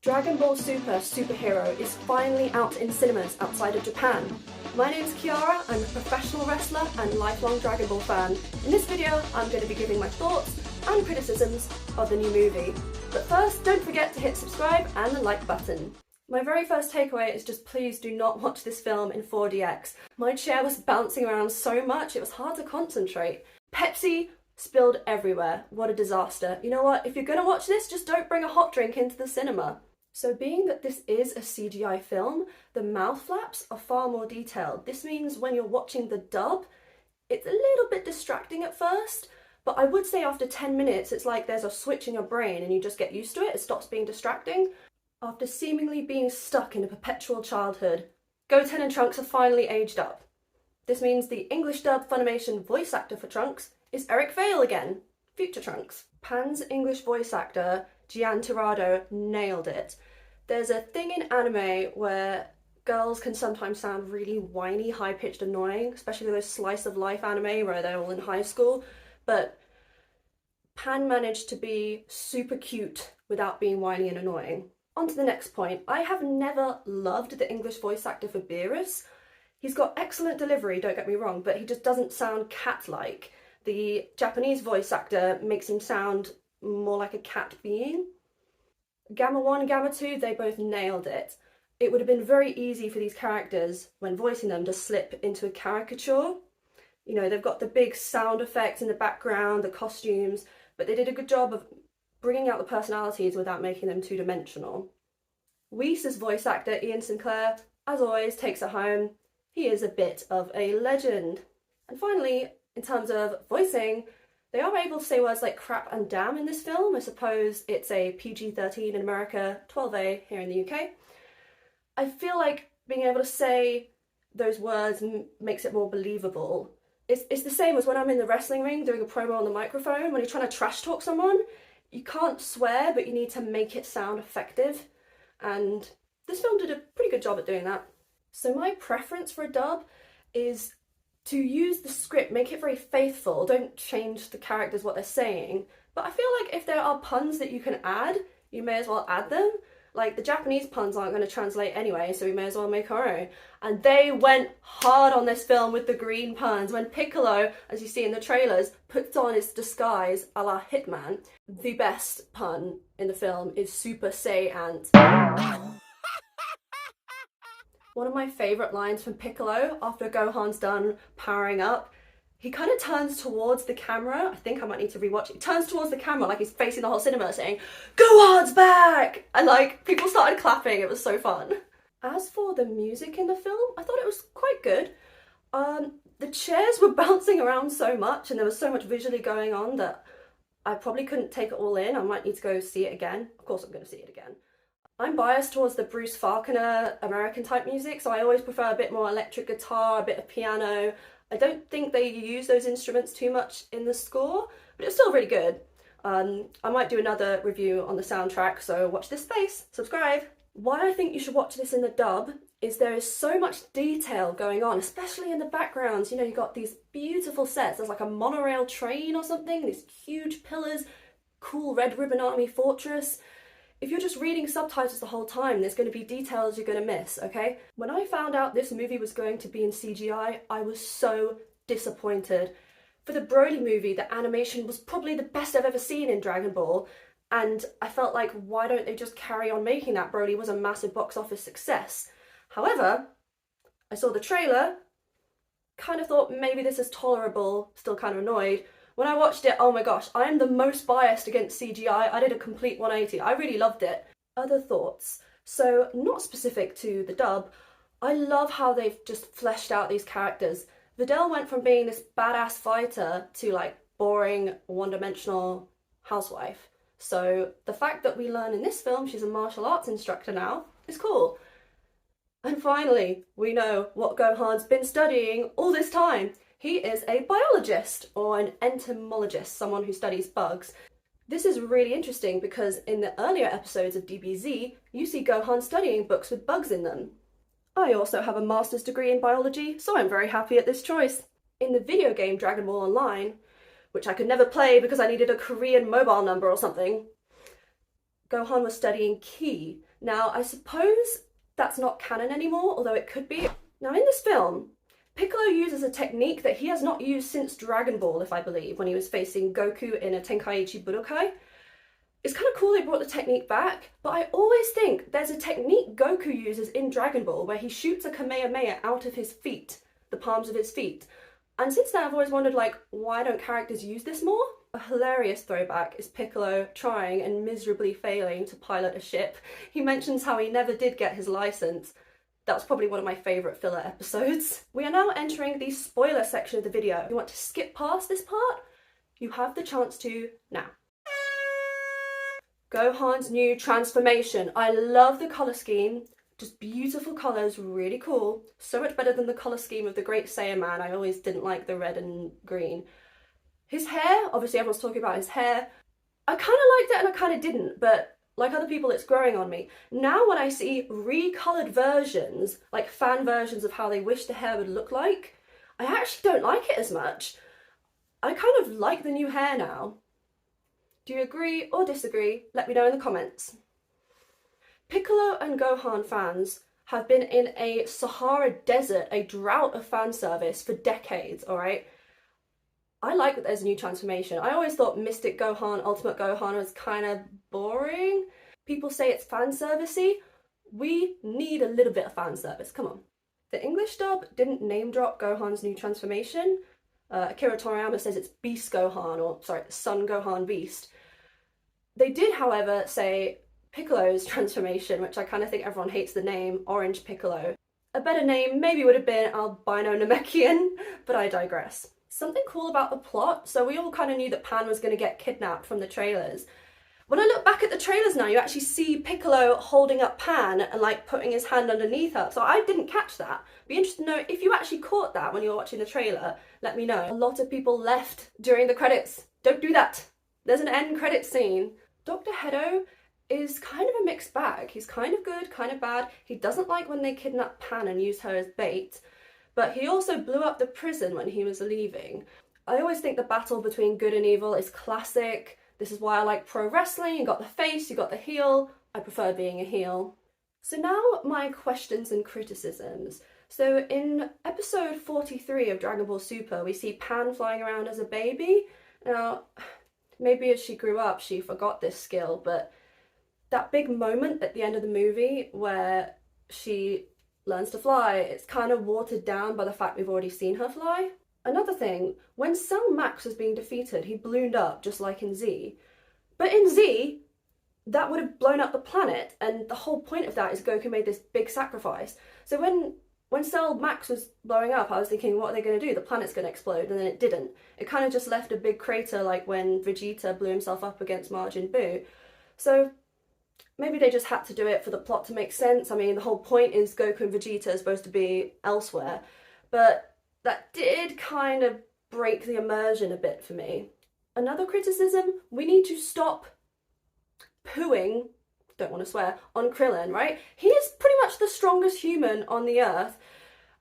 Dragon Ball Super Superhero is finally out in cinemas outside of Japan. My name is Kiara, I'm a professional wrestler and lifelong Dragon Ball fan. In this video, I'm going to be giving my thoughts and criticisms of the new movie. But first, don't forget to hit subscribe and the like button. My very first takeaway is just please do not watch this film in 4DX. My chair was bouncing around so much, it was hard to concentrate. Pepsi spilled everywhere. What a disaster. You know what, if you're going to watch this, just don't bring a hot drink into the cinema. So being that this is a CGI film, the mouth flaps are far more detailed. This means when you're watching the dub, it's a little bit distracting at first, but I would say after 10 minutes, it's like there's a switch in your brain and you just get used to it. It stops being distracting. After seemingly being stuck in a perpetual childhood, Goten and Trunks are finally aged up. This means the English dub Funimation voice actor for Trunks is Eric Vale again, future Trunks. Pan's English voice actor, Gian Tirado, nailed it. There's a thing in anime where girls can sometimes sound really whiny, high-pitched, annoying, especially those slice of life anime where they're all in high school, but Pan managed to be super cute without being whiny and annoying. On to the next point. I have never loved the English voice actor for Beerus. He's got excellent delivery, don't get me wrong, but he just doesn't sound cat-like. The Japanese voice actor makes him sound more like a cat being. Gamma 1, Gamma 2, they both nailed it. It would have been very easy for these characters, when voicing them, to slip into a caricature. You know, they've got the big sound effects in the background, the costumes, but they did a good job of bringing out the personalities without making them two-dimensional. Whis' voice actor, Ian Sinclair, as always, takes it home. He is a bit of a legend. And finally, in terms of voicing, they are able to say words like crap and damn in this film. I suppose it's a PG-13 in America, 12A here in the UK. I feel like being able to say those words makes it more believable. It's the same as when I'm in the wrestling ring doing a promo on the microphone. When you're trying to trash talk someone, you can't swear, but you need to make it sound effective. And this film did a pretty good job at doing that. So my preference for a dub is to use the script, make it very faithful, don't change the characters, what they're saying. But I feel like if there are puns that you can add, you may as well add them. Like, the Japanese puns aren't going to translate anyway, so we may as well make our own. And they went hard on this film with the green puns. When Piccolo, as you see in the trailers, puts on his disguise a la Hitman, the best pun in the film is Super Saiyan. One of my favourite lines from Piccolo, after Gohan's done powering up, he kind of turns towards the camera. I think I might need to rewatch it. He turns towards the camera like he's facing the whole cinema saying, "Gohan's back!" And like, people started clapping. It was so fun. As for the music in the film, I thought it was quite good. The chairs were bouncing around so much and there was so much visually going on that I probably couldn't take it all in. I might need to go see it again. Of course I'm going to see it again. I'm biased towards the Bruce Faulconer American type music, so I always prefer a bit more electric guitar, a bit of piano. I don't think they use those instruments too much in the score, but it's still really good. I might do another review on the soundtrack, so watch this space, subscribe. Why I think you should watch this in the dub is there is so much detail going on, especially in the backgrounds. You know, you've got these beautiful sets. There's like a monorail train or something, these huge pillars, cool Red Ribbon Army fortress. If you're just reading subtitles the whole time, there's going to be details you're going to miss, okay? When I found out this movie was going to be in CGI, I was so disappointed. For the Broly movie, the animation was probably the best I've ever seen in Dragon Ball, and I felt like, why don't they just carry on making that? Broly was a massive box office success. However, I saw the trailer, kind of thought maybe this is tolerable, still kind of annoyed. When I watched it, oh my gosh, I am the most biased against CGI. I did a complete 180. I really loved it. Other thoughts. So, not specific to the dub, I love how they've just fleshed out these characters. Videl went from being this badass fighter to like boring, one-dimensional housewife. So the fact that we learn in this film she's a martial arts instructor now is cool. And finally, we know what Gohan's been studying all this time. He is a biologist, or an entomologist, someone who studies bugs. This is really interesting because in the earlier episodes of DBZ, you see Gohan studying books with bugs in them. I also have a master's degree in biology, so I'm very happy at this choice. In the video game Dragon Ball Online, which I could never play because I needed a Korean mobile number or something, Gohan was studying Ki. Now, I suppose that's not canon anymore, although it could be. Now, in this film, Piccolo uses a technique that he has not used since Dragon Ball, if I believe, when he was facing Goku in a Tenkaichi Budokai. It's kind of cool they brought the technique back, but I always think there's a technique Goku uses in Dragon Ball where he shoots a Kamehameha out of his feet, the palms of his feet. And since then I've always wondered, like, why don't characters use this more? A hilarious throwback is Piccolo trying and miserably failing to pilot a ship. He mentions how he never did get his license. That's probably one of my favourite filler episodes. We are now entering the spoiler section of the video. If you want to skip past this part, you have the chance to now. Gohan's new transformation. I love the colour scheme. Just beautiful colours, really cool. So much better than the colour scheme of the Great Saiyaman. I always didn't like the red and green. His hair, obviously everyone's talking about his hair. I kind of liked it and I kind of didn't, but like other people, it's growing on me. Now when I see recoloured versions, like fan versions of how they wish the hair would look like, I actually don't like it as much. I kind of like the new hair now. Do you agree or disagree? Let me know in the comments. Piccolo and Gohan fans have been in a Sahara desert, a drought of fan service for decades, alright? I like that there's a new transformation. I always thought Mystic Gohan, Ultimate Gohan was kind of boring. People say it's fan servicey. We need a little bit of fan service, come on. The English dub didn't name drop Gohan's new transformation. Akira Toriyama says it's Beast Gohan, or sorry, Son Gohan Beast. They did, however, say Piccolo's transformation, which I kind of think everyone hates the name, Orange Piccolo. A better name maybe would have been Albino Namekian, but I digress. Something cool about the plot, so we all kind of knew that Pan was going to get kidnapped from the trailers. When I look back at the trailers now, you actually see Piccolo holding up Pan and like putting his hand underneath her, so I didn't catch that. Be interested to know if you actually caught that when you were watching the trailer, let me know. A lot of people left during the credits. Don't do that. There's an end credit scene. Dr. Hedo is kind of a mixed bag. He's kind of good, kind of bad. He doesn't like when they kidnap Pan and use her as bait, but he also blew up the prison when he was leaving. I always think the battle between good and evil is classic. This is why I like pro wrestling. You got the face, you got the heel. I prefer being a heel. So now my questions and criticisms. So in episode 43 of Dragon Ball Super, we see Pan flying around as a baby. Now, maybe as she grew up, she forgot this skill, but that big moment at the end of the movie where she learns to fly, it's kind of watered down by the fact we've already seen her fly. Another thing, when Cell Max was being defeated, he ballooned up just like in Z. But in Z, that would have blown up the planet, and the whole point of that is Goku made this big sacrifice. So when Cell Max was blowing up, I was thinking, what are they going to do? The planet's going to explode, and then it didn't. It kind of just left a big crater like when Vegeta blew himself up against Majin Buu. So maybe they just had to do it for the plot to make sense. I mean, the whole point is Goku and Vegeta are supposed to be elsewhere, but that did kind of break the immersion a bit for me. Another criticism, we need to stop pooing, don't want to swear, on Krillin, right? He is pretty much the strongest human on the earth.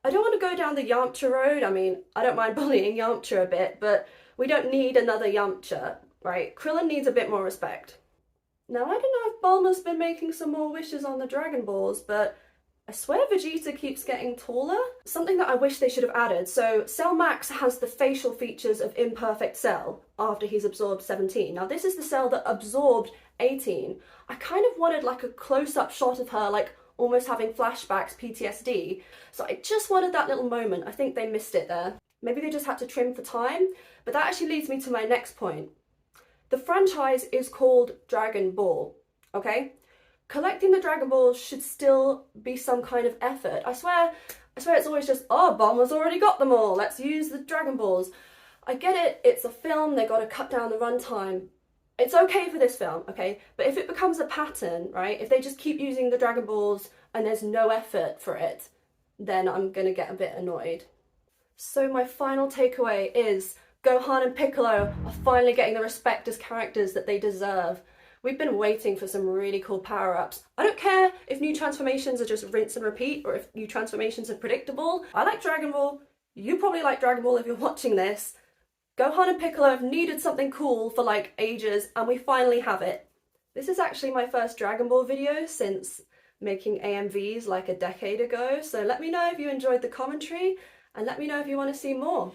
I don't want to go down the Yamcha road. I mean, I don't mind bullying Yamcha a bit, but we don't need another Yamcha, right? Krillin needs a bit more respect. Now, I don't know if Bulma's been making some more wishes on the Dragon Balls, but I swear Vegeta keeps getting taller. Something that I wish they should have added. So Cell Max has the facial features of Imperfect Cell after he's absorbed 17. Now this is the cell that absorbed 18. I kind of wanted like a close-up shot of her, like almost having flashbacks, PTSD. So I just wanted that little moment. I think they missed it there. Maybe they just had to trim for time. But that actually leads me to my next point. The franchise is called Dragon Ball, okay? Collecting the Dragon Balls should still be some kind of effort. I swear it's always just, oh, Bulma's already got them all, let's use the Dragon Balls. I get it, it's a film, they got to cut down the runtime. It's okay for this film, okay? But if it becomes a pattern, right, if they just keep using the Dragon Balls and there's no effort for it, then I'm gonna get a bit annoyed. So my final takeaway is Gohan and Piccolo are finally getting the respect as characters that they deserve. We've been waiting for some really cool power-ups. I don't care if new transformations are just rinse and repeat or if new transformations are predictable. I like Dragon Ball. You probably like Dragon Ball if you're watching this. Gohan and Piccolo have needed something cool for like ages and we finally have it. This is actually my first Dragon Ball video since making AMVs like a decade ago, so let me know if you enjoyed the commentary and let me know if you want to see more.